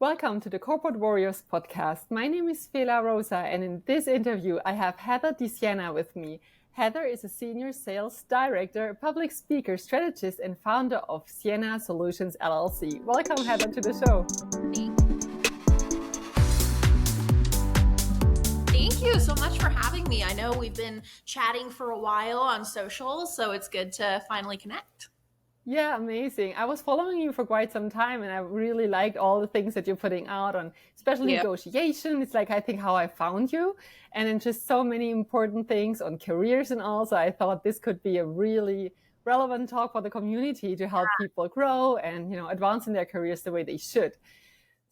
Welcome to the Corporate Warriors podcast. My name is Fela Rosa, and in this interview, I have Heather DeSiena with me. Heather is a senior sales director, public speaker, strategist, and founder of Siena Solutions LLC. Welcome, Heather, to the show. Thank you so much for having me. I know we've been chatting for a while on social, so it's good to finally connect. Yeah, amazing. I was following you for quite some time, and I really liked all the things that you're putting out on, especially negotiation. It's like, I think, how I found you, and then just so many important things on careers and all. So I thought this could be a really relevant talk for the community to help people grow and, advance in their careers the way they should.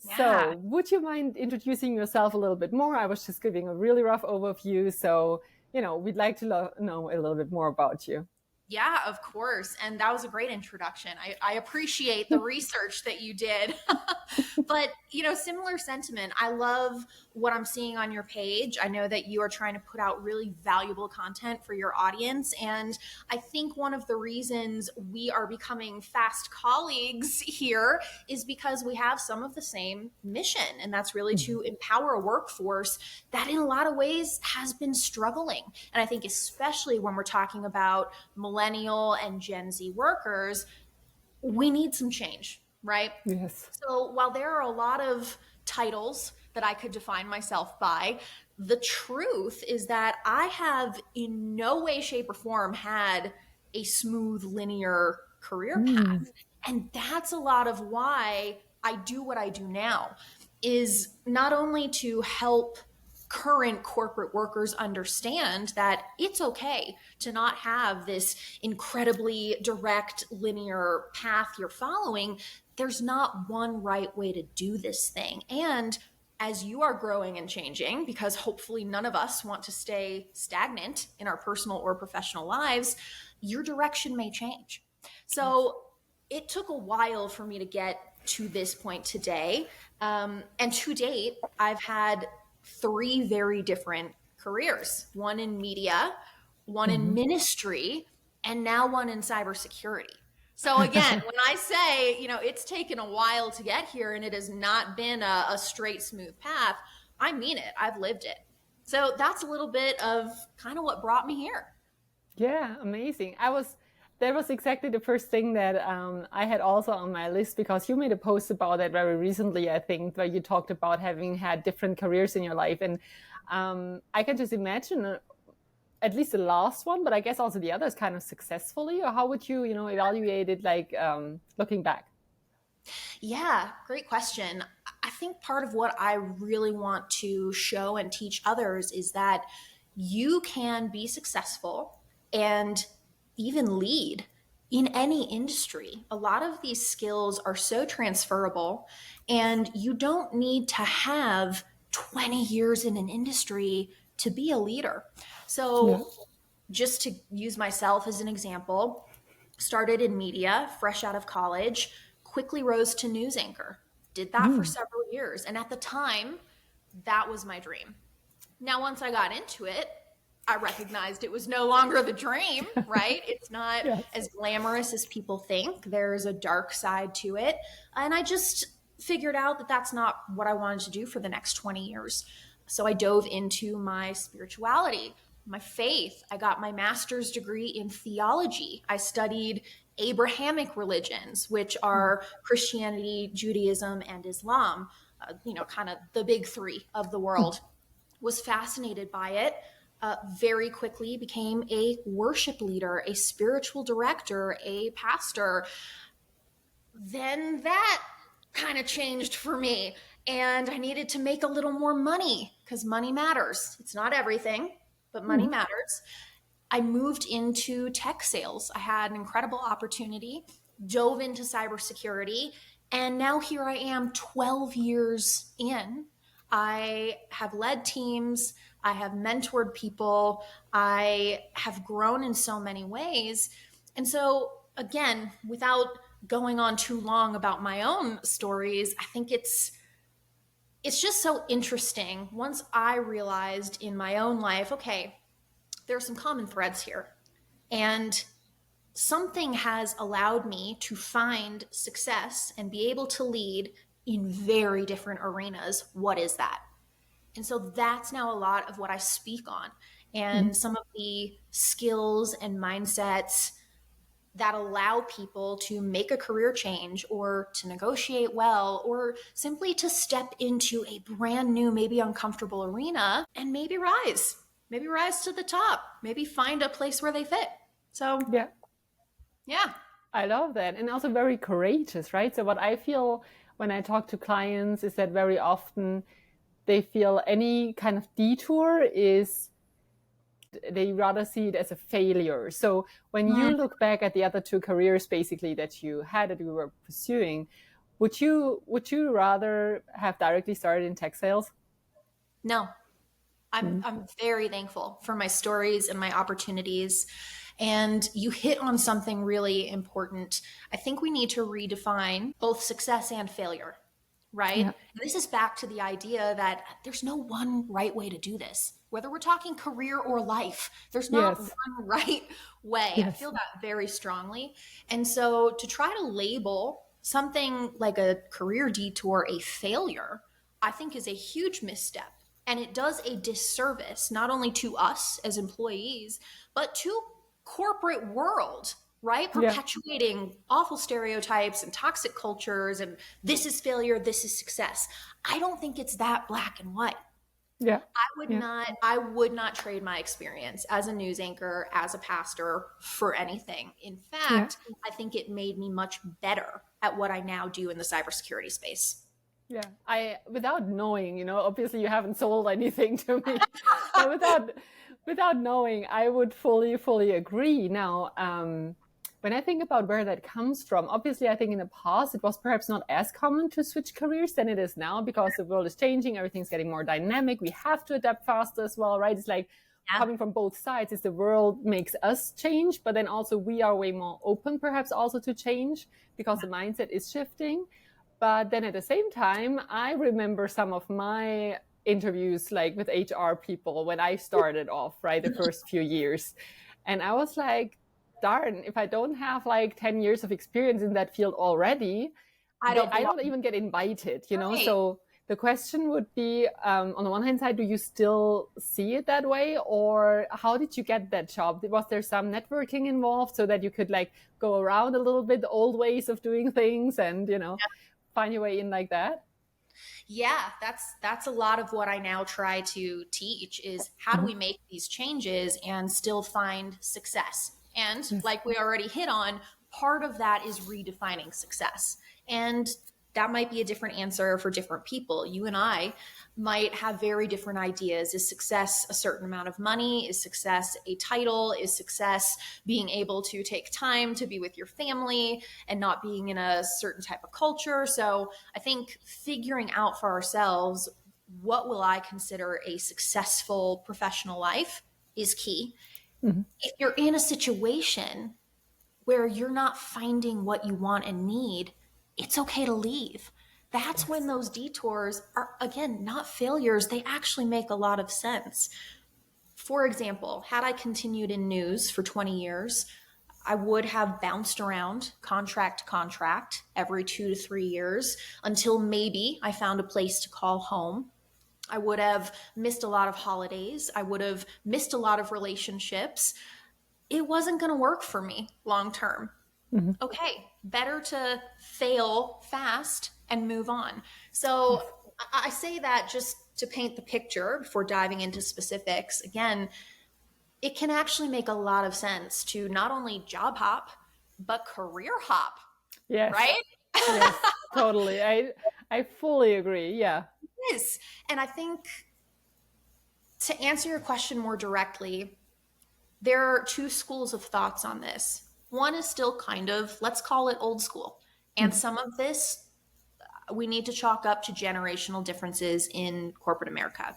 Yeah. So would you mind introducing yourself a little bit more? I was just giving a really rough overview. So, we'd like to know a little bit more about you. Yeah, of course. And that was a great introduction. I appreciate the research that you did. But, similar sentiment. I love what I'm seeing on your page. I know that you are trying to put out really valuable content for your audience. And I think one of the reasons we are becoming fast colleagues here is because we have some of the same mission. And that's really to empower a workforce that in a lot of ways has been struggling. And I think especially when we're talking about millennial and Gen Z workers, we need some change, right? Yes. So while there are a lot of titles that I could define myself by, the truth is that I have in no way, shape, or form had a smooth, linear career path. And that's a lot of why I do what I do now, is not only to help current corporate workers understand that it's okay to not have this incredibly direct linear path you're following. There's not one right way to do this thing. And as you are growing and changing, because hopefully none of us want to stay stagnant in our personal or professional lives, your direction may change. So it took a while for me to get to this point today. And to date, I've had 3 very different careers, one in media, one in ministry, and now one in cybersecurity. So again, when I say, it's taken a while to get here and it has not been a straight, smooth path, I mean it. I've lived it. So that's a little bit of kind of what brought me here. Yeah, amazing. That was exactly the first thing that I had also on my list, because you made a post about that very recently, I think, where you talked about having had different careers in your life. And I can just imagine at least the last one, but I guess also the others kind of successfully. Or how would you, evaluate it, like looking back? Yeah, great question. I think part of what I really want to show and teach others is that you can be successful and even lead in any industry. A lot of these skills are so transferable, and you don't need to have 20 years in an industry to be a leader. So just to use myself as an example, started in media, fresh out of college, quickly rose to news anchor, did that for several years. And at the time, that was my dream. Now, once I got into it, I recognized it was no longer the dream, right? It's not as glamorous as people think. There's a dark side to it. And I just figured out that that's not what I wanted to do for the next 20 years. So I dove into my spirituality, my faith. I got my master's degree in theology. I studied Abrahamic religions, which are Christianity, Judaism, and Islam, kind of the big 3 of the world. Was fascinated by it. Very quickly became a worship leader, a spiritual director, a pastor. Then that kind of changed for me, and I needed to make a little more money because money matters. It's not everything, but money matters. I moved into tech sales. I had an incredible opportunity, dove into cybersecurity, and now here I am 12 years in. I have led teams. I have mentored people. I have grown in so many ways. And so, again, without going on too long about my own stories, I think it's just so interesting. Once I realized in my own life, okay, there are some common threads here. And something has allowed me to find success and be able to lead in very different arenas. What is that? And so that's now a lot of what I speak on, Mhm. and some of the skills and mindsets that allow people to make a career change or to negotiate well or simply to step into a brand new, maybe uncomfortable arena and maybe rise to the top, maybe find a place where they fit. So, Yeah, yeah. I love that. And also very courageous, right? So what I feel when I talk to clients is that very often they feel any kind of detour is, they rather see it as a failure. So when you look back at the other two careers basically that you had, that you were pursuing, would you rather have directly started in tech sales? No, Mm. I'm very thankful for my stories and my opportunities. And you hit on something really important. I think we need to redefine both success and failure, right? Yeah. And this is back to the idea that there's no one right way to do this. Whether we're talking career or life, there's not Yes. one right way. I Yes. feel that very strongly. And so to try to label something like a career detour a failure, I think is a huge misstep. And it does a disservice not only to us as employees, but to corporate world, right? Yeah. Perpetuating awful stereotypes and toxic cultures and this is failure, this is success. I don't think it's that black and white. Yeah. Yeah. I would not trade my experience as a news anchor, as a pastor for anything. In Yeah. fact, I think it made me much better at what I now do in the cybersecurity space. Yeah, without knowing, obviously you haven't sold anything to me, but without knowing, I would fully agree. Now, when I think about where that comes from, obviously I think in the past it was perhaps not as common to switch careers than it is now because the world is changing, everything's getting more dynamic. We have to adapt faster as well, right? It's like Yeah. coming from both sides. Is the world makes us change, but then also we are way more open, perhaps also to change because the mindset is shifting. But then at the same time, I remember some of my interviews like with HR people when I started off, right, the first few years. And I was like, darn, if I don't have like 10 years of experience in that field already, I don't I belong. don't even get invited. Right. So the question would be, on the one hand side, do you still see it that way? Or how did you get that job? Was there some networking involved so that you could like go around a little bit the old ways of doing things and, find your way in like that? Yeah, that's a lot of what I now try to teach is how do Mm-hmm. we make these changes and still find success? And Yes. like we already hit on, part of that is redefining success. And that might be a different answer for different people. You and I might have very different ideas. Is success a certain amount of money? Is success a title? Is success being able to take time to be with your family and not being in a certain type of culture? So I think figuring out for ourselves what will I consider a successful professional life is key. Mm-hmm. If you're in a situation where you're not finding what you want and need, it's okay to leave. That's when Yes. those detours are, again, not failures. They actually make a lot of sense. For example, had I continued in news for 20 years, I would have bounced around contract to contract every 2 to 3 years until maybe I found a place to call home. I would have missed a lot of holidays. I would have missed a lot of relationships. It wasn't going to work for me long term. Mm-hmm. Okay, better to fail fast and move on. So Yes. I say that just to paint the picture before diving into specifics. Again, it can actually make a lot of sense to not only job hop, but career hop, Yes. right? Yes. Totally. I fully agree. Yeah. Yes. And I think to answer your question more directly, there are two schools of thoughts on this. One is still kind of, let's call it old school. And Mm-hmm. some of this we need to chalk up to generational differences in corporate America.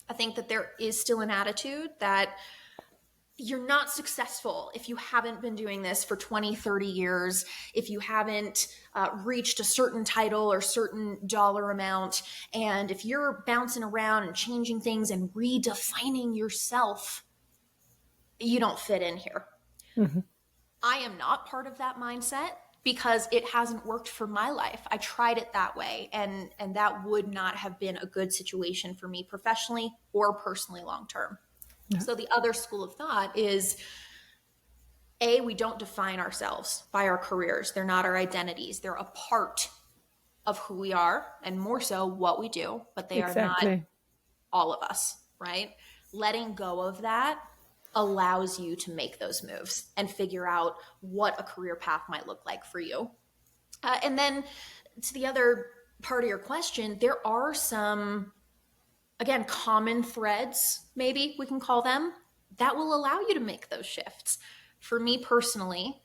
I think that there is still an attitude that you're not successful if you haven't been doing this for 20, 30 years, if you haven't reached a certain title or certain dollar amount, and if you're bouncing around and changing things and redefining yourself, you don't fit in here. Mm-hmm. I am not part of that mindset because it hasn't worked for my life. I tried it that way, and that would not have been a good situation for me professionally or personally long term. Yeah. So the other school of thought is, we don't define ourselves by our careers. They're not our identities. They're a part of who we are, and more so what we do, but they are not all of us, right? Letting go of that allows you to make those moves and figure out what a career path might look like for you. And then to the other part of your question, there are some, again, common threads, maybe we can call them, that will allow you to make those shifts. For me personally,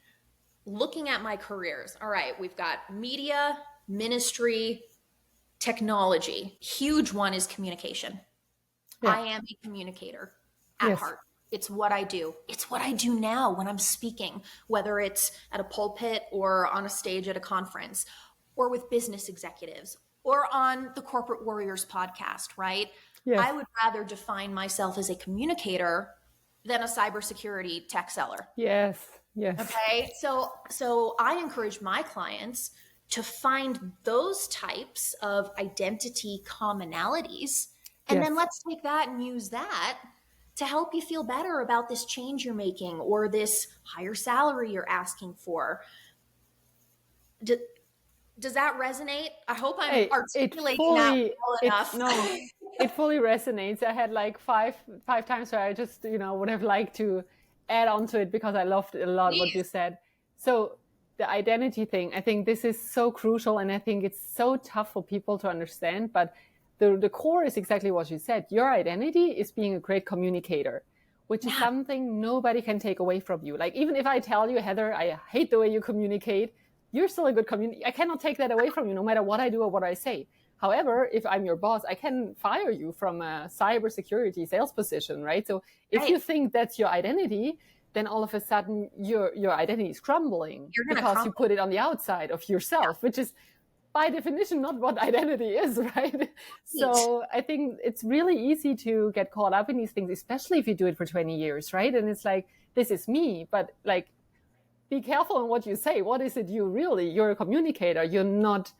looking at my careers, all right, we've got media, ministry, technology. Huge one is communication. Yeah. I am a communicator at heart. It's what I do. It's what I do now when I'm speaking, whether it's at a pulpit or on a stage at a conference or with business executives or on the Corporate Warriors podcast, right? Yes. I would rather define myself as a communicator than a cybersecurity tech seller. Yes. Yes. Okay. So I encourage my clients to find those types of identity commonalities. And then let's take that and use that to help you feel better about this change you're making or this higher salary you're asking for. Does that resonate? I hope I'm articulating that well enough. No, it fully resonates. I had like five times where I just, would have liked to add on to it because I loved a lot what you said. So the identity thing, I think this is so crucial, and I think it's so tough for people to understand, but the core is exactly what you said. Your identity is being a great communicator, which is something nobody can take away from you. Like, even if I tell you, Heather, I hate the way you communicate, you're still a good communicator. I cannot take that away from you, no matter what I do or what I say. However, if I'm your boss, I can fire you from a cybersecurity sales position, right? So if you think that's your identity, then all of a sudden your identity is crumbling because you put it on the outside of yourself, which is by definition not what identity is, right? So I think it's really easy to get caught up in these things, especially if you do it for 20 years, right? And it's like, this is me, but like, be careful on what you say. What is it you're a communicator. You're not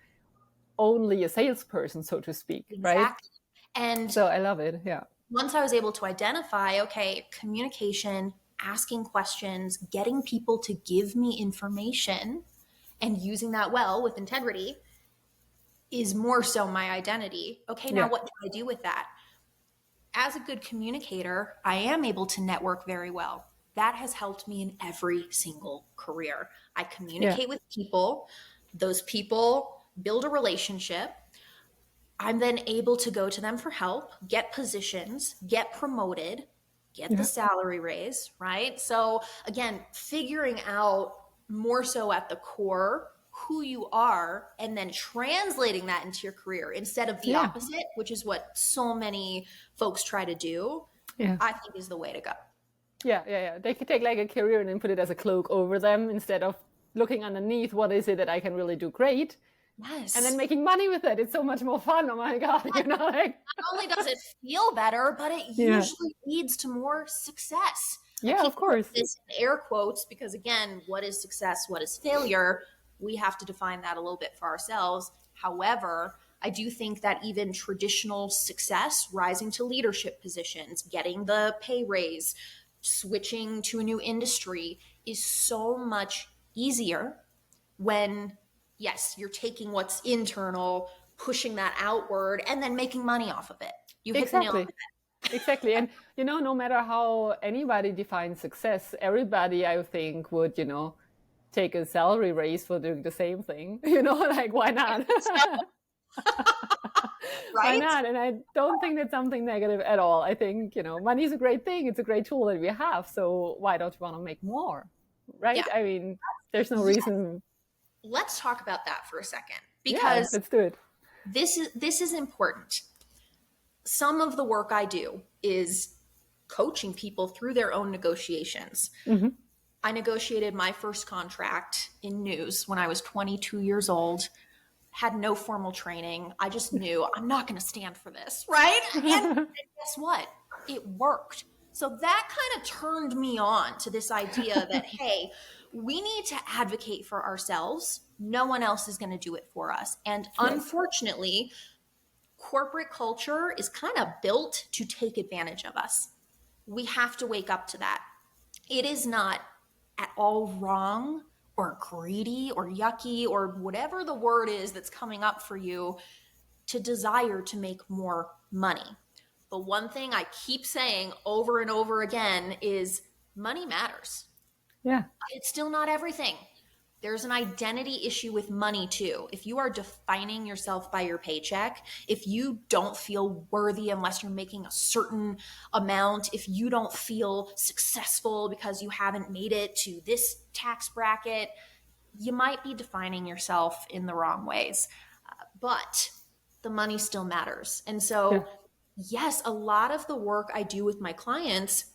only a salesperson, so to speak, right? And so I love it. Yeah. Once I was able to identify, okay, communication, asking questions, getting people to give me information and using that well with integrity is more so my identity. Okay, now what do I do with that? As a good communicator, I am able to network very well. That has helped me in every single career. I communicate with people. Those people build a relationship. I'm then able to go to them for help, get positions, get promoted, get the salary raise, right? So again, figuring out more so at the core who you are and then translating that into your career instead of the opposite, which is what so many folks try to do, I think is the way to go. Yeah. They could take like a career and then put it as a cloak over them instead of looking underneath, what is it that I can really do great? Yes. And then making money with it. It's so much more fun. Oh my God. Not only does it feel better, but it usually leads to more success. Yeah, of course. This in air quotes, because again, what is success? What is failure? We have to define that a little bit for ourselves. However, I do think that even traditional success, rising to leadership positions, getting the pay raise, switching to a new industry is so much easier when, yes, you're taking what's internal, pushing that outward, and then making money off of it. You hit the nail on the head. Exactly. And, no matter how anybody defines success, everybody, I think, would, take a salary raise for doing the same thing. Like, why not? Why not? And I don't think that's something negative at all. I think, money is a great thing. It's a great tool that we have. So why don't you want to make more? Right? Yeah. I mean, there's no reason. Let's talk about that for a second, because let's do it. This is important. Some of the work I do is coaching people through their own negotiations. Mm-hmm. I negotiated my first contract in news when I was 22 years old, had no formal training. I just knew I'm not going to stand for this, right? And guess what? It worked. So that kind of turned me on to this idea that, hey, we need to advocate for ourselves. No one else is going to do it for us. And Yes. unfortunately, corporate culture is kind of built to take advantage of us. We have to wake up to that. It is not at all wrong or greedy or yucky or whatever the word is that's coming up for you to desire to make more money. The one thing I keep saying over and over again is money matters. Yeah. It's still not everything. There's an identity issue with money too. If you are defining yourself by your paycheck, if you don't feel worthy unless you're making a certain amount, if you don't feel successful because you haven't made it to this tax bracket, you might be defining yourself in the wrong ways. But the money still matters. And so, yes, a lot of the work I do with my clients,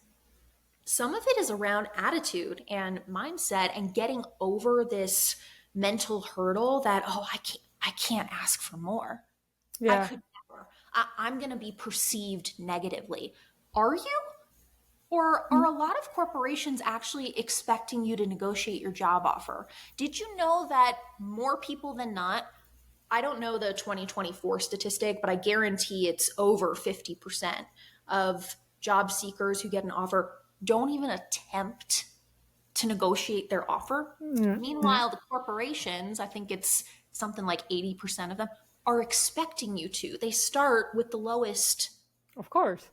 some of it is around attitude and mindset and getting over this mental hurdle that, oh, I can't ask for more. I could never. I'm going to be perceived negatively. Are you? Or are a lot of corporations actually expecting you to negotiate your job offer? Did you know that more people than not, I don't know the 2024 statistic, but I guarantee it's over 50% of job seekers who get an offer don't even attempt to negotiate their offer. Meanwhile, the corporations, I think it's something like 80% of them, are expecting you to. They start with the lowest. Of course.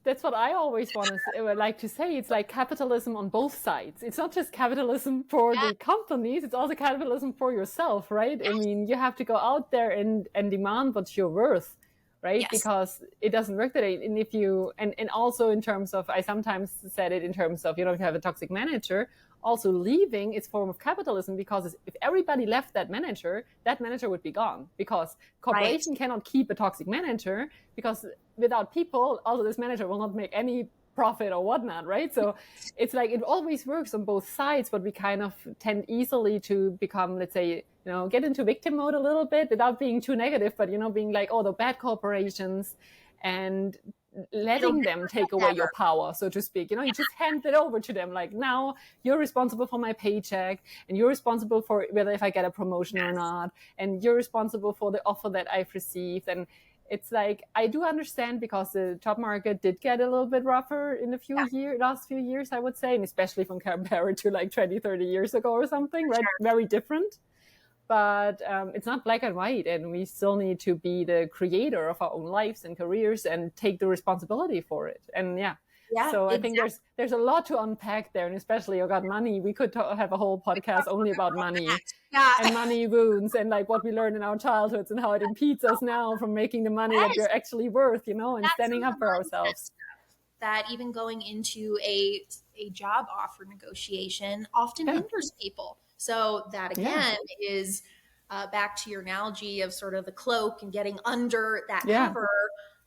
That's what I always like to say. It's like capitalism on both sides. It's not just capitalism for the companies, it's also capitalism for yourself, right? I mean, you have to go out there and demand what you're worth, right? Yes. Because it doesn't work that way. And if you, and also in terms of, I sometimes said it in terms of, if you have a toxic manager, also leaving is a form of capitalism, because if everybody left that manager would be gone, because corporation cannot keep a toxic manager, because without people, also this manager will not make any profit or whatnot, right? So it's like it always works on both sides, but we kind of tend easily to become, let's say, get into victim mode a little bit without being too negative, but being like, oh, the bad corporations, and letting them take away your power, so to speak. You just hand it over to them, like, now you're responsible for my paycheck, and you're responsible for whether if I get a promotion or not, and you're responsible for the offer that I've received. And it's like, I do understand, because the job market did get a little bit rougher in the last few years, I would say, and especially from compared to like 20, 30 years ago or something, right? Very different. But it's not black and white, and we still need to be the creator of our own lives and careers and take the responsibility for it. And so I think there's a lot to unpack there, and especially about money. We could have a whole podcast only about money and money wounds, and like what we learned in our childhoods and how it impedes us now from making the money that we're actually worth, and standing up for ourselves. That even going into a job offer negotiation often hinders people. So that again is back to your analogy of sort of the cloak and getting under that cover.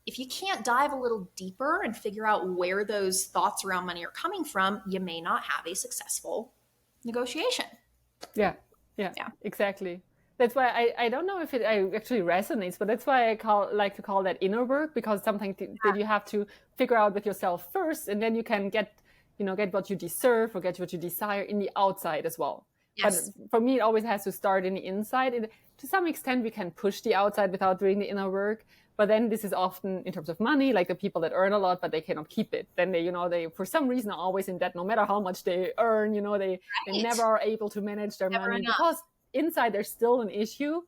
If you can't dive a little deeper and figure out where those thoughts around money are coming from, you may not have a successful negotiation. Yeah, exactly. That's why I don't know if it actually resonates, but that's why I like to call that inner work, because something that you have to figure out with yourself first, and then you can get what you deserve or get what you desire in the outside as well. Yes. But for me, it always has to start in the inside. And to some extent, we can push the outside without doing the inner work. But then this is often in terms of money, like the people that earn a lot, but they cannot keep it. Then they for some reason are always in debt, no matter how much they earn. They never are able to manage their money because inside there's still an issue.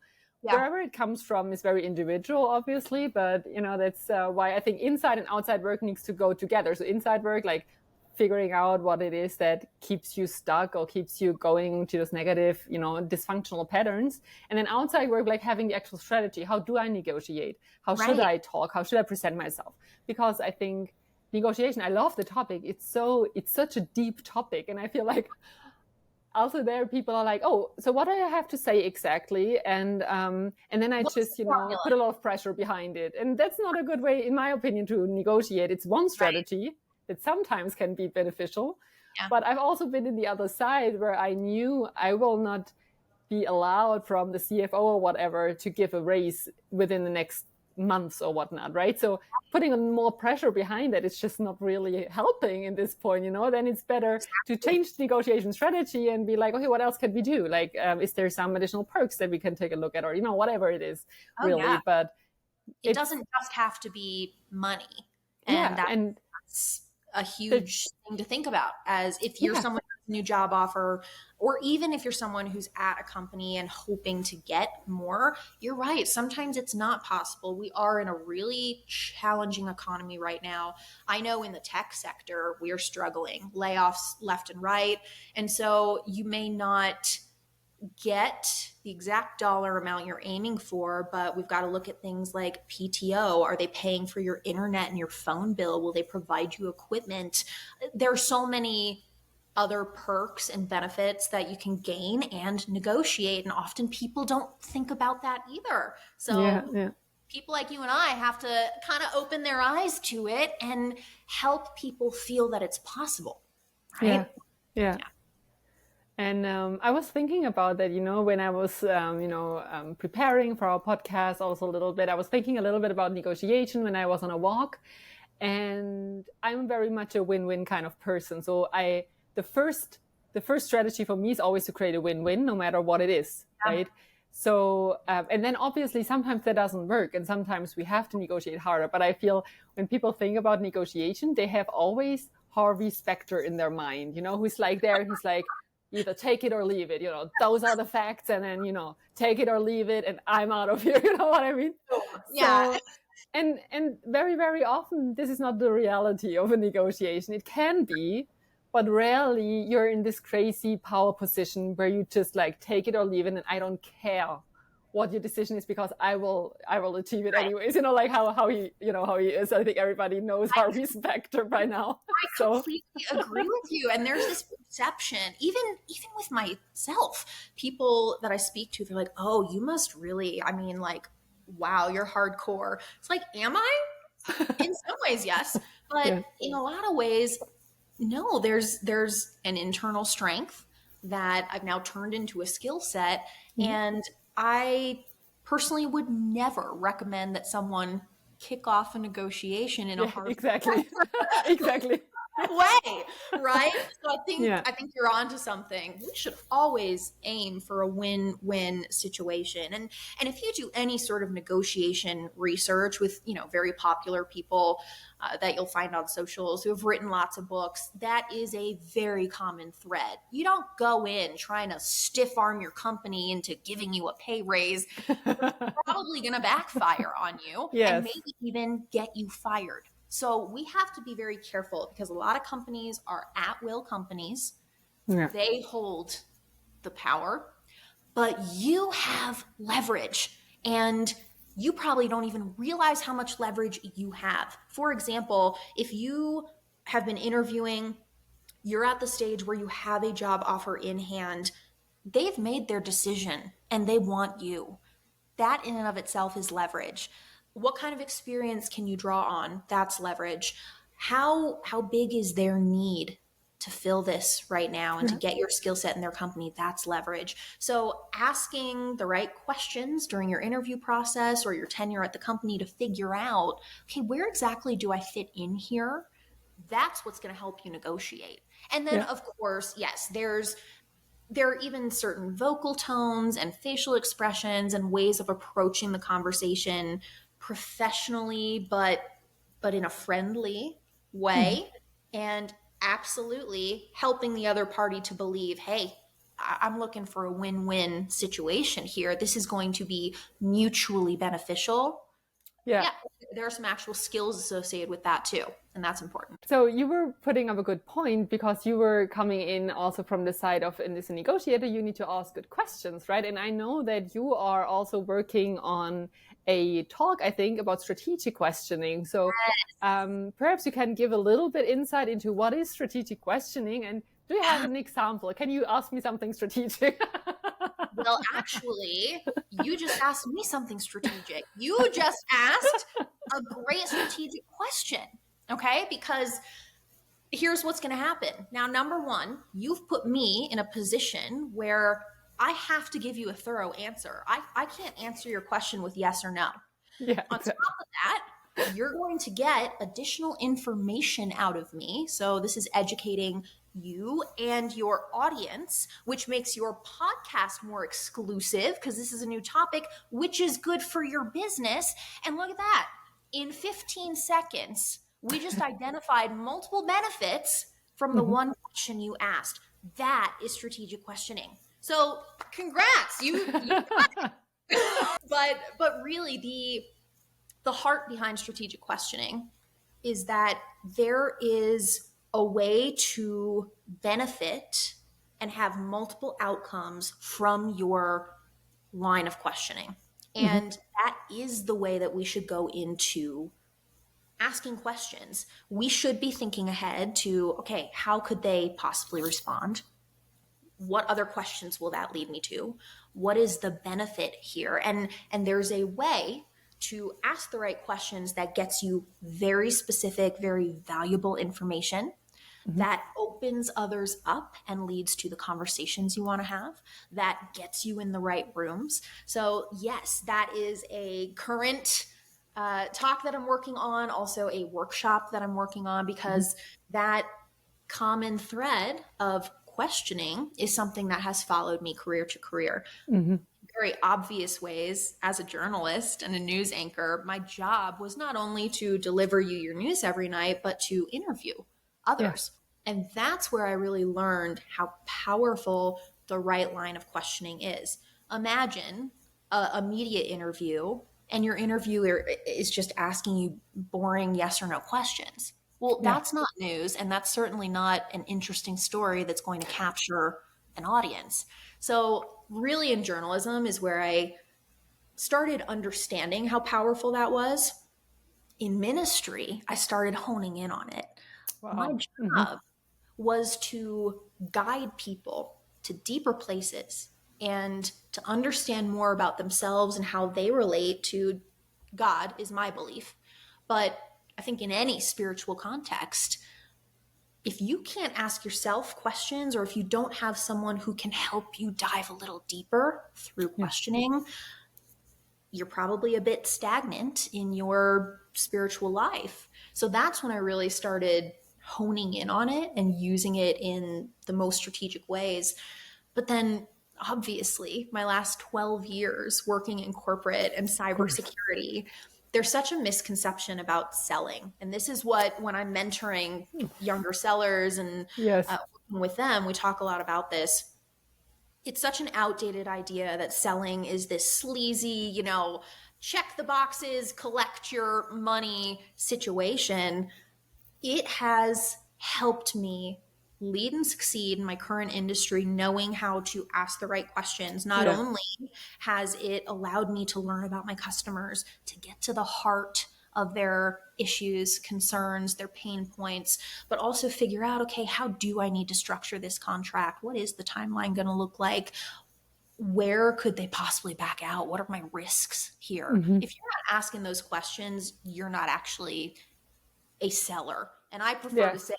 Yeah. Wherever it comes from is very individual, obviously. But that's why I think inside and outside work needs to go together. So inside work, like figuring out what it is that keeps you stuck or keeps you going to those negative, dysfunctional patterns. And then outside work, like having the actual strategy. How do I negotiate? How should I talk? How should I present myself? Because I think negotiation, I love the topic. It's such a deep topic. And I feel like also there people are like, oh, so what do I have to say exactly? And then I just, put a lot of pressure behind it. And that's not a good way, in my opinion, to negotiate. It's one strategy. That sometimes can be beneficial. Yeah. But I've also been in the other side where I knew I will not be allowed from the CFO or whatever to give a raise within the next months or whatnot, right? So putting on more pressure behind that is just not really helping in this point, then it's better to change the negotiation strategy and be like, okay, what else can we do? Like, is there some additional perks that we can take a look at, or, whatever it is, really. Yeah. But it doesn't just have to be money. And yeah, that's a huge thing to think about, as if you're someone who has a new job offer, or even if you're someone who's at a company and hoping to get more, you're right. Sometimes it's not possible. We are in a really challenging economy right now. I know in the tech sector, we're struggling, layoffs left and right. And so you may not get the exact dollar amount you're aiming for, but we've got to look at things like PTO. Are they paying for your internet and your phone bill? Will they provide you equipment? There are so many other perks and benefits that you can gain and negotiate, and often people don't think about that either. So people like you and I have to kind of open their eyes to it and help people feel that it's possible, right? Yeah. And I was thinking about that, when I was, preparing for our podcast also a little bit. I was thinking a little bit about negotiation when I was on a walk. And I'm very much a win-win kind of person. So the first strategy for me is always to create a win-win, no matter what it is, right? So, and then obviously sometimes that doesn't work, and sometimes we have to negotiate harder. But I feel when people think about negotiation, they have always Harvey Specter in their mind, who's like there, he's like, either take it or leave it, those are the facts, and then, take it or leave it, and I'm out of here, you know what I mean? Yeah. So, and very, very often, this is not the reality of a negotiation. It can be, but rarely you're in this crazy power position where you just like take it or leave it, and I don't care what your decision is because I will achieve it anyways. Like how he is. I think everybody knows Harvey Specter by now. I completely agree with you. And there's this perception, even with myself, people that I speak to, they're like, oh, you must really, wow, you're hardcore. It's like, am I? In some ways, yes. But in a lot of ways, no, there's an internal strength that I've now turned into a skill set. And I personally would never recommend that someone kick off a negotiation in a hard exactly way, right? So I think you're onto something. We should always aim for a win-win situation. And if you do any sort of negotiation research with, very popular people that you'll find on socials who have written lots of books, that is a very common thread. You don't go in trying to stiff arm your company into giving you a pay raise. It's probably going to backfire on you and maybe even get you fired. So we have to be very careful because a lot of companies are at-will companies. Yeah. They hold the power, but you have leverage, and you probably don't even realize how much leverage you have. For example, if you have been interviewing, you're at the stage where you have a job offer in hand, they've made their decision and they want you. That in and of itself is leverage. What kind of experience can you draw on? That's leverage. How big is their need to fill this right now and to get your skill set in their company? That's leverage. So asking the right questions during your interview process or your tenure at the company to figure out, okay, where exactly do I fit in here? That's what's going to help you negotiate. And then, of course, yes, there are even certain vocal tones and facial expressions and ways of approaching the conversation professionally, but in a friendly way, and absolutely helping the other party to believe, hey, I'm looking for a win-win situation here. This is going to be mutually beneficial. Yeah, there are some actual skills associated with that too, and that's important. So you were putting up a good point because you were coming in also from the side of, in this negotiator, you need to ask good questions, right? And I know that you are also working on a talk, I think, about strategic questioning. So perhaps you can give a little bit insight into what is strategic questioning, and do you have an example? Can you ask me something strategic? Well, actually, you just asked me something strategic. You just asked a great strategic question, okay? Because here's what's going to happen. Now, number one, you've put me in a position where I have to give you a thorough answer. I can't answer your question with yes or no. Yeah, On exactly. top of that, you're going to get additional information out of me. So this is educating you and your audience, which makes your podcast more exclusive because this is a new topic, which is good for your business. And look at that. In 15 seconds, we just identified multiple benefits from the Mhm. one question you asked. That is strategic questioning. So congrats. You but really the heart behind strategic questioning is that there is a way to benefit and have multiple outcomes from your line of questioning. Mhm. And that is the way that we should go into asking questions. We should be thinking ahead to, okay, how could they possibly respond? What other questions will that lead me to? What is the benefit here? And there's a way to ask the right questions that gets you very specific, very valuable information Mhm. that opens others up and leads to the conversations you want to have, that gets you in the right rooms. So yes, that is a current talk that I'm working on, also a workshop that I'm working on, Mhm. because that common thread of questioning is something that has followed me career to career. Mhm. Very obvious ways as a journalist and a news anchor, my job was not only to deliver you your news every night, but to interview Yeah. others. And that's where I really learned how powerful the right line of questioning is. Imagine a media interview and your interviewer is just asking you boring yes or no questions. Well, Yeah. that's not news, and that's certainly not an interesting story that's going to capture an audience. So, really, in journalism is where I started understanding how powerful that was. In ministry, I started honing in on it. My Wow. Mhm. job was to guide people to deeper places and to understand more about themselves and how they relate to God, is my belief. But I think in any spiritual context, if you can't ask yourself questions or if you don't have someone who can help you dive a little deeper through Yeah. questioning, you're probably a bit stagnant in your spiritual life. So that's when I really started honing in on it and using it in the most strategic ways. But then obviously, my last 12 years working in corporate and Of course. cybersecurity, there's such a misconception about selling. And this is what, when I'm mentoring younger sellers and Yes. working with them, we talk a lot about this. It's such an outdated idea that selling is this sleazy, check the boxes, collect your money situation. It has helped me lead and succeed in my current industry, knowing how to ask the right questions. Not Yeah. only has it allowed me to learn about my customers, to get to the heart of their issues, concerns, their pain points, but also figure out, okay, how do I need to structure this contract? What is the timeline going to look like? Where could they possibly back out? What are my risks here? Mhm. If you're not asking those questions, you're not actually a seller. And I prefer Yeah. to say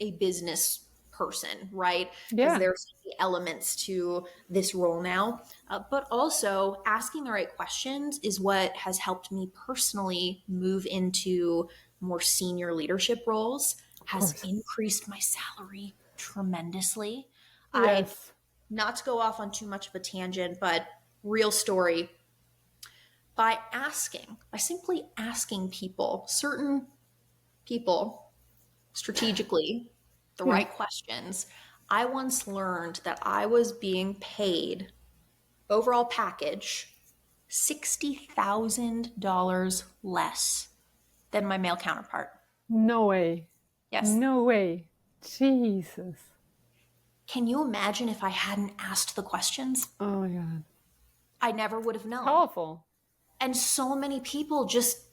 a business person, right? Because Yeah. there's elements to this role now. But also, asking the right questions is what has helped me personally move into more senior leadership roles, Of has course. increased my salary tremendously. I, Yes. not to go off on too much of a tangent, but real story, by simply asking people, certain people, strategically the Yeah. right questions, I once learned that I was being paid overall package $60,000 less than my male counterpart. No way. Yes. No way. Jesus. Can you imagine if I hadn't asked the questions? Oh my God. I never would have known. Powerful. And so many people just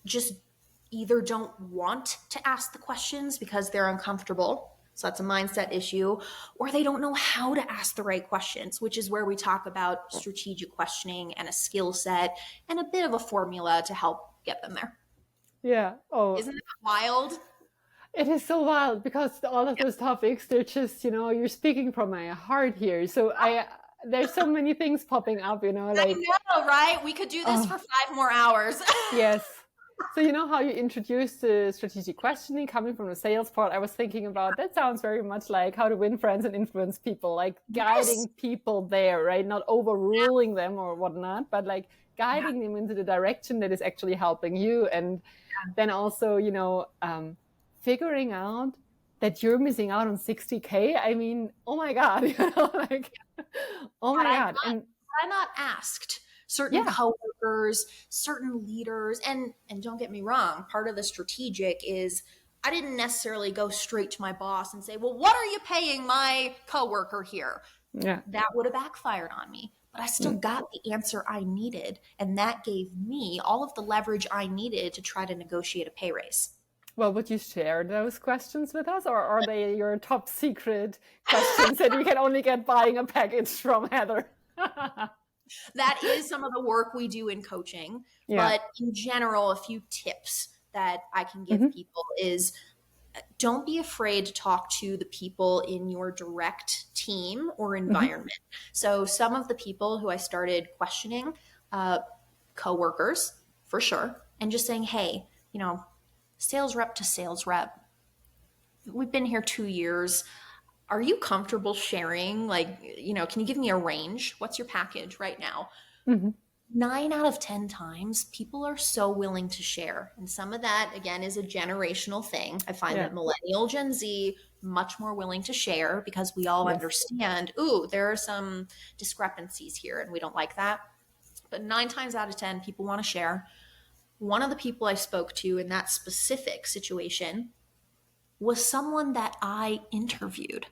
either don't want to ask the questions because they're uncomfortable, so that's a mindset issue, or they don't know how to ask the right questions, which is where we talk about strategic questioning and a skill set and a bit of a formula to help get them there. Yeah. Oh, Isn't that wild? it is so wild because all of those topics, they're just, you're speaking from my heart here. So there's so many things popping up, I know, right? We could do this for 5 more hours. Yes. So you know how you introduced the strategic questioning coming from the sales part? I was thinking about that sounds very much like how to win friends and influence people, like guiding Yes. people there, right? Not overruling them or whatnot, but like Yeah. guiding them into the direction that is actually helping you. And then also, figuring out that you're missing out on 60K. I mean, oh my God, like, oh my God. And I not asked certain yeah, coworkers, certain leaders, and don't get me wrong, part of the strategic is I didn't necessarily go straight to my boss and say, "Well, what are you paying my coworker here?" yeah. That would have backfired on me. But I still Mm. got the answer I needed, and that gave me all of the leverage I needed to try to negotiate a pay raise. Well, would you share those questions with us, or are they your top secret questions that you can only get buying a package from Heather? That is some of the work we do in coaching. Yeah. But in general, a few tips that I can give Hmm. people is don't be afraid to talk to the people in your direct team or Hmm. environment. So some of the people who I started questioning, coworkers for sure, and just saying, hey, sales rep to sales rep, we've been here 2 years. Are you comfortable sharing? Like, can you give me a range? What's your package right now? Hmm. 9 out of 10 times, people are so willing to share. And some of that, again, is a generational thing. I find Yeah. that Millennial, Gen Z, much more willing to share because we all Yes. understand, ooh, there are some discrepancies here and we don't like that. But 9 times out of 10, people want to share. One of the people I spoke to in that specific situation was someone that I interviewed.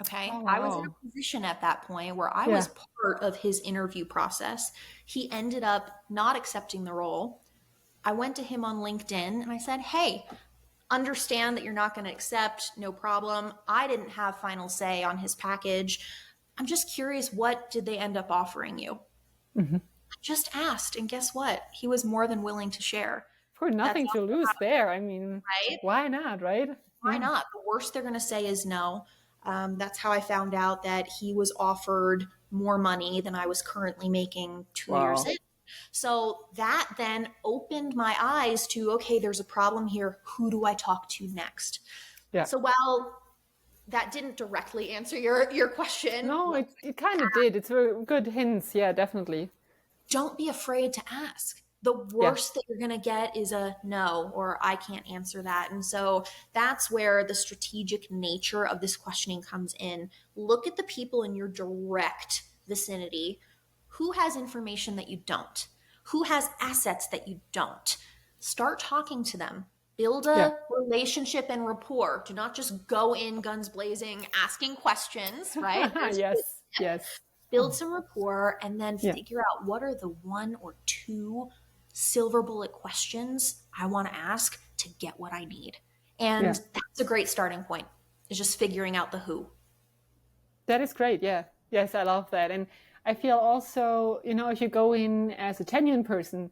Okay. Oh I was in wow. a position at that point where I Yeah. was part of his interview process. He ended up not accepting the role. I went to him on LinkedIn and I said, hey, understand that you're not going to accept, no problem. I didn't have final say on his package. I'm just curious, what did they end up offering you? Hmm. I just asked, and guess what? He was more than willing to share. For That's nothing to also lose there. I mean, right. why not, right? Why Yeah. not? The worst they're going to say is no. That's how I found out that he was offered more money than I was currently making 2 years Wow. in. So that then opened my eyes to, okay, there's a problem here. Who do I talk to next? Yeah. So while that didn't directly answer your question, No, it kind of did. It's very good hints. Yeah, definitely. don't be afraid to ask. The Yeah. worst that you're going to get is a no, or I can't answer that. And so that's where the strategic nature of this questioning comes in. Look at the people in your direct vicinity. Who has information that you don't? Who has assets that you don't? Start talking to them. Build Yeah. a relationship and rapport. Do not just go in guns blazing, asking questions, right? Yes. Yes. Build some rapport, and then Yeah. figure out what are the 1 or 2 silver bullet questions I want to ask to get what I need. And Yeah. that's a great starting point, is just figuring out the who. That is great. Yeah. Yes, I love that. And I feel also, if you go in as a genuine person,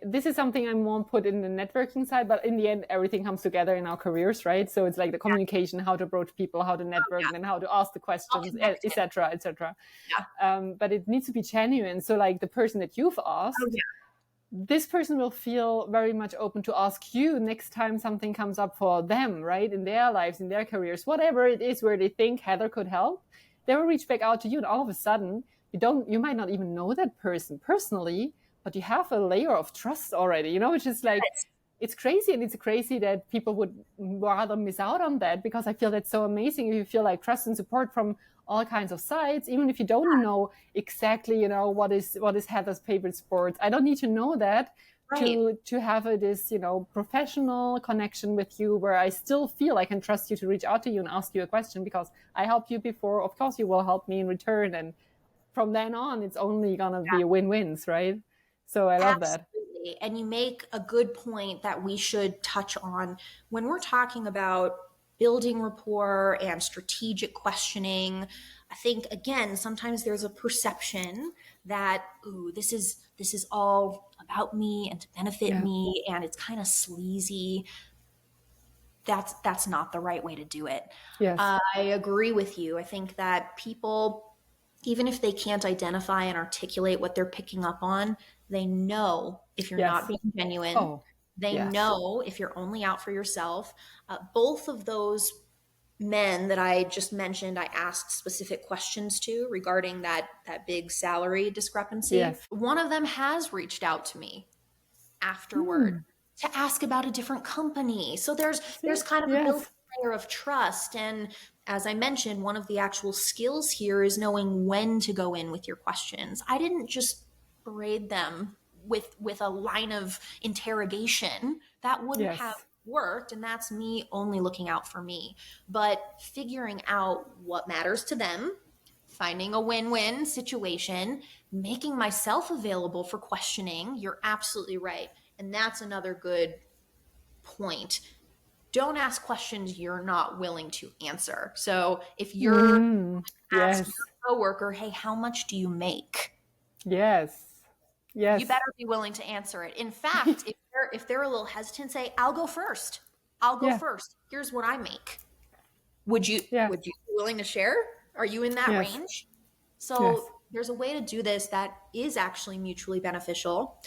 this is something I won't put in the networking side, but in the end, everything comes together in our careers, right? So it's like the communication, how to approach people, how to network, Yeah, and then how to ask the all questions, connected. etc., etc. Yeah. But it needs to be genuine. So like the person that you've Oh, asked, yeah. this person will feel very much open to ask you next time something comes up for them, right? In their lives, in their careers, whatever it is where they think Heather could help, they will reach back out to you. And all of a sudden, you might not even know that person personally, but you have a layer of trust already, which is like, Yes. it's crazy. And it's crazy that people would rather miss out on that, because I feel that's so amazing. If you feel like trust and support from all kinds of sides, even if you don't know exactly, what is Heather's favorite sports. I don't need to know that Right. to have this, professional connection with you, where I still feel I can trust you to reach out to you and ask you a question, because I helped you before. Of course, you will help me in return, and from then on, it's only gonna be win-wins, right? So I love that. Absolutely. And you make a good point that we should touch on when we're talking about building rapport and strategic questioning. I think again, sometimes there's a perception that, ooh, this is all about me and to benefit Yeah. me, and it's kind of sleazy. That's not the right way to do it. Yes. I agree with you. I think that people even if they can't identify and articulate what they're picking up on, they know if you're not Yes. being genuine. Oh, They yes. know if you're only out for yourself. Both of those men that I just mentioned, I asked specific questions to regarding that big salary discrepancy. Yes. One of them has reached out to me afterward Hmm. to ask about a different company. So there's See? kind of a built Yes. layer of trust. And as I mentioned, one of the actual skills here is knowing when to go in with your questions. I didn't just berate them with a line of interrogation. That wouldn't have Yes. worked, and that's me only looking out for me. But figuring out what matters to them, finding a win-win situation, making myself available for questioning. You're absolutely right. And that's another good point. Don't ask questions you're not willing to answer. So if you're Mm. ask your Yes. coworker, hey, how much do you make? Yes. You Yes. better be willing to answer it. In fact, if they're a little hesitant, say, I'll go first. I'll go Yeah. first. Here's what I make. Would you Yes. would you be willing to share? Are you in that Yes. range? Yes. So there's a way to do this that is actually mutually beneficial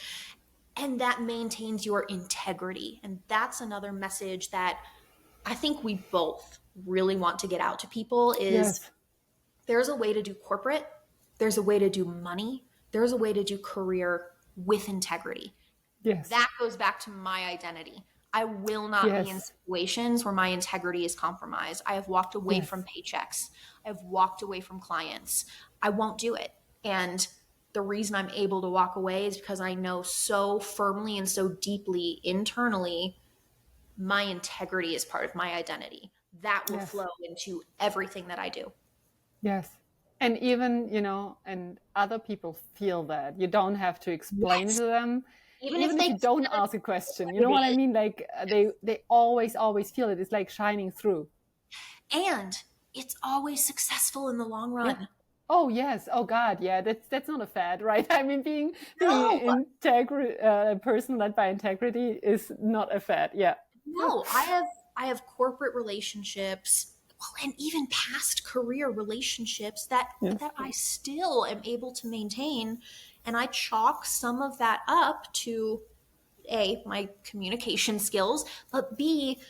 and that maintains your integrity. And that's another message that I think we both really want to get out to people is Yes. there's a way to do corporate, there's a way to do money, there's a way to do career with integrity. Yes. That goes back to my identity. I will not be in Yes. situations where my integrity is compromised. I have walked away Yes. from paychecks. I've walked away from clients. I won't do it. And the reason I'm able to walk away is because I know so firmly and so deeply internally my integrity is part of my identity. That will Yes. flow into everything that I do. Yes. And even, and other people feel that. You don't have to explain it Yes. to them. Even if Even if they you don't can't ask a question, you know what what it I is. mean? Like they always feel it. It's like shining through. And it's always successful in the long Yeah. run. Oh yes. Oh God. Yeah. That's not a fad, right? I mean, No, being a person led by integrity is not a fad. Yeah. no, I have corporate relationships, well, and even past career relationships that Yes. that I still am able to maintain, and I chalk some of that up to A, my communication skills, but B,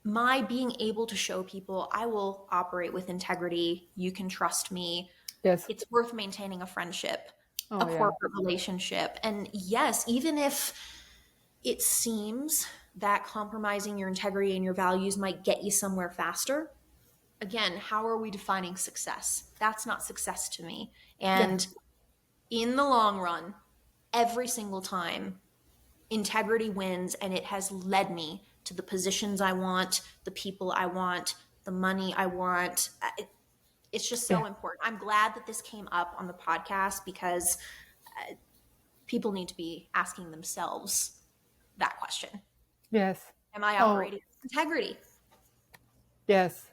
my being able to show people I will operate with integrity, you can trust me. Yes. It's worth maintaining a friendship, a Oh yeah. corporate relationship. And yes, even if it seems that compromising your integrity and your values might get you somewhere faster. Again, how are we defining success? That's not success to me. Yeah. And in the long run, every single time, integrity wins, and it has led me to the positions I want, the people I want, the money I want. It's just so Yeah. important. I'm glad that this came up on the podcast because people need to be asking themselves that question. Yes. Am I Oh operating with integrity? yes.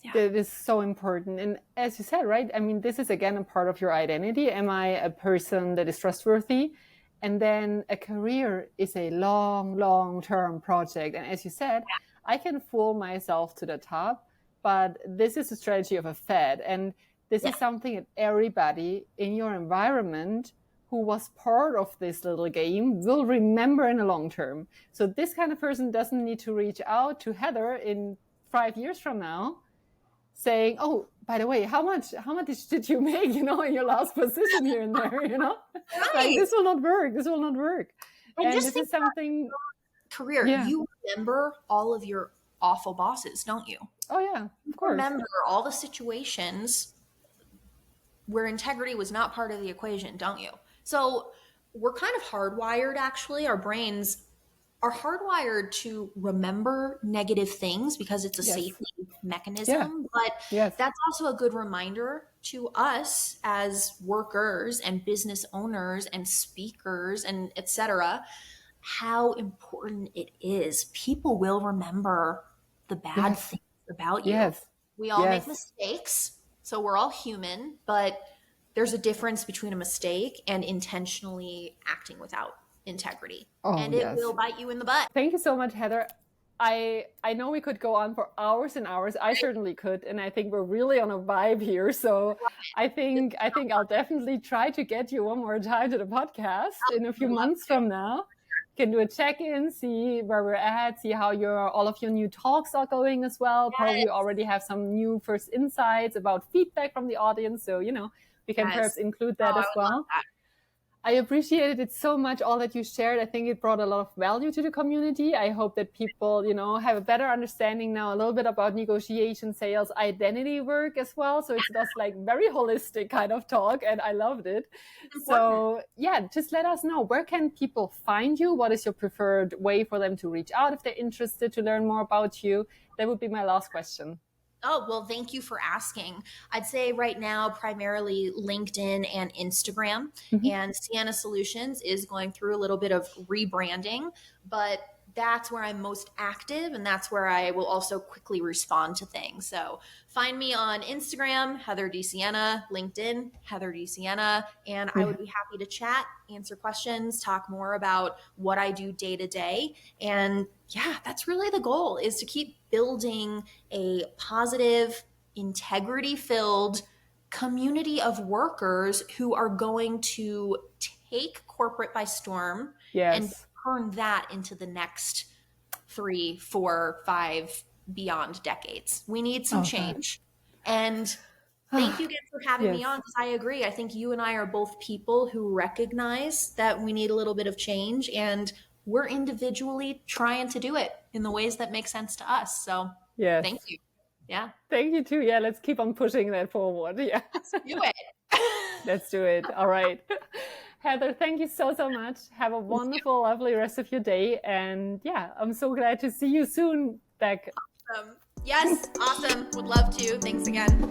Yeah. That is so important. And as you said, right? I mean, this is again a part of your identity. Am I a person that is trustworthy? And then a career is a long term project. And as you said, I can fool myself to the top, but this is a strategy of a fad. And this Yeah. is something that everybody in your environment who was part of this little game will remember in the long term. So this kind of person doesn't need to reach out to Heather in 5 years from now saying, "Oh, by the way, how much did you make, in your last position here and there, like Right. this will not work. This will not work." And And just this think is something, career. yeah. You remember all of your awful bosses, don't you? Oh yeah, You of course. remember all the situations where integrity was not part of the equation, don't you? So we're kind of hardwired, actually. Our brains are hardwired to remember negative things because it's a Yes. safety Yeah. mechanism. But Yes. that's also a good reminder to us as workers and business owners and speakers and etc. how important it is. People will remember the bad Yes. things about you. Yes. We all make Yes. mistakes, so we're all human, but there's a difference between a mistake and intentionally acting without integrity. Oh And it will yes. bite you in the butt. Thank you so much, Heather. I know we could go on for hours and hours. I certainly could, and I think we're really on a vibe here. So I think I'll definitely try to get you one more time to the podcast in a few months from now. Can do a check-in, see where we're at, see how all of your new talks are going as well. Probably already have some new first insights about feedback from the audience. So, we can perhaps include that as well. I appreciated it so much, all that you shared. I think it brought a lot of value to the community. I hope that people, have a better understanding now, a little bit about negotiation, sales, identity work as well. So it's just like very holistic kind of talk, and I loved it. So yeah, just let us know, where can people find you? What is your preferred way for them to reach out if they're interested to learn more about you? That would be my last question. Oh, well, thank you for asking. I'd say right now, primarily LinkedIn and Instagram. And Siena Solutions is going through a little bit of rebranding, but that's where I'm most active, and that's where I will also quickly respond to things. So find me on Instagram, Heather DeSiena, LinkedIn, Heather DeSiena, and I would be happy to chat, answer questions, talk more about what I do day to day. And yeah, that's really the goal, is to keep building a positive, integrity-filled community of workers who are going to take corporate by storm and turn that into the next 3, 4, 5 beyond decades. We need some change. And thank you again for having me on, because I agree. I think you and I are both people who recognize that we need a little bit of change, and we're individually trying to do it in the ways that make sense to us. So thank you. Yeah. Thank you too. Yeah, let's keep on pushing that forward. Yeah. Let's do it. Let's do it. All right. Heather, thank you so much. Have a wonderful, lovely rest of your day. And yeah, I'm so glad to see you soon back. Yes, awesome. Would love to. Thanks again.